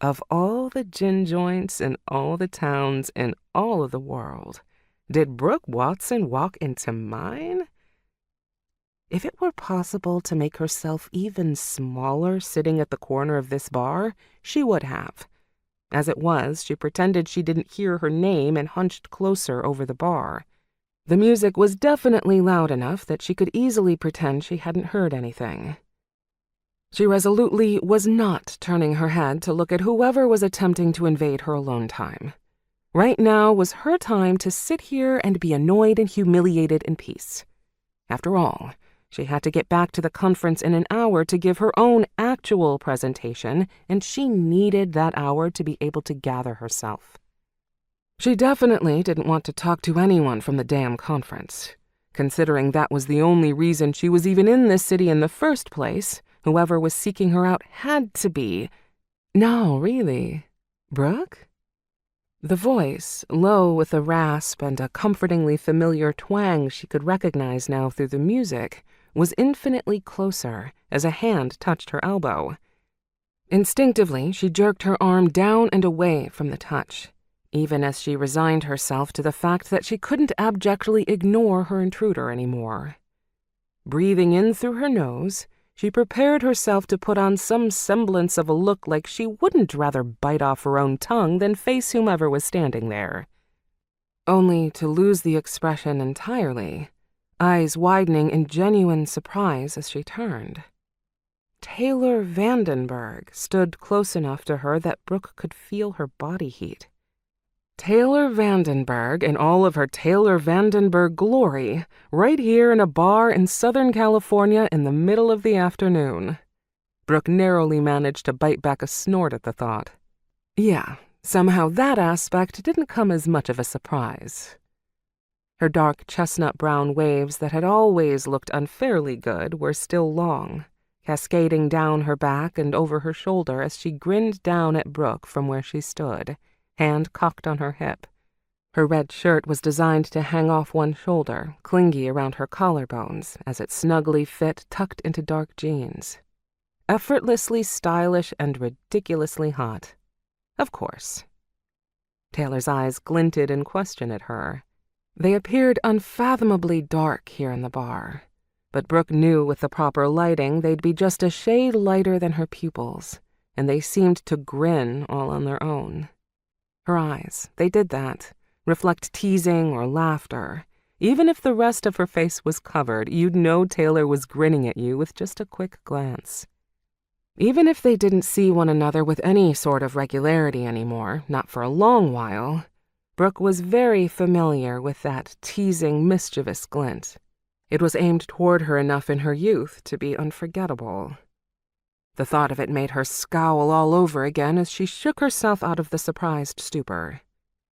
Of all the gin joints in all the towns in all of the world, did Brooke Watson walk into mine? If it were possible to make herself even smaller sitting at the corner of this bar, she would have. As it was, she pretended she didn't hear her name and hunched closer over the bar. The music was definitely loud enough that she could easily pretend she hadn't heard anything. She resolutely was not turning her head to look at whoever was attempting to invade her alone time. Right now was her time to sit here and be annoyed and humiliated in peace. After all, she had to get back to the conference in an hour to give her own actual presentation, and she needed that hour to be able to gather herself. She definitely didn't want to talk to anyone from the damn conference. Considering that was the only reason she was even in this city in the first place, whoever was seeking her out had to be... No, really. Brooke? The voice, low with a rasp and a comfortingly familiar twang she could recognize now through the music, was infinitely closer as a hand touched her elbow. Instinctively, she jerked her arm down and away from the touch, even as she resigned herself to the fact that she couldn't abjectly ignore her intruder anymore. Breathing in through her nose, she prepared herself to put on some semblance of a look like she wouldn't rather bite off her own tongue than face whomever was standing there. Only to lose the expression entirely, eyes widening in genuine surprise as she turned. Taylor Vandenberg stood close enough to her that Brooke could feel her body heat. Taylor Vandenberg in all of her Taylor Vandenberg glory, right here in a bar in Southern California in the middle of the afternoon. Brooke narrowly managed to bite back a snort at the thought. Yeah, somehow that aspect didn't come as much of a surprise. Her dark chestnut-brown waves that had always looked unfairly good were still long, cascading down her back and over her shoulder as she grinned down at Brooke from where she stood, hand cocked on her hip. Her red shirt was designed to hang off one shoulder, clingy around her collarbones, as it snugly fit tucked into dark jeans. Effortlessly stylish and ridiculously hot. Of course. Taylor's eyes glinted in question at her. They appeared unfathomably dark here in the bar, but Brooke knew with the proper lighting they'd be just a shade lighter than her pupils, and they seemed to grin all on their own. Her eyes, they did that, reflect teasing or laughter. Even if the rest of her face was covered, you'd know Taylor was grinning at you with just a quick glance. Even if they didn't see one another with any sort of regularity anymore, not for a long while, Brooke was very familiar with that teasing, mischievous glint. It was aimed toward her enough in her youth to be unforgettable. The thought of it made her scowl all over again as she shook herself out of the surprised stupor.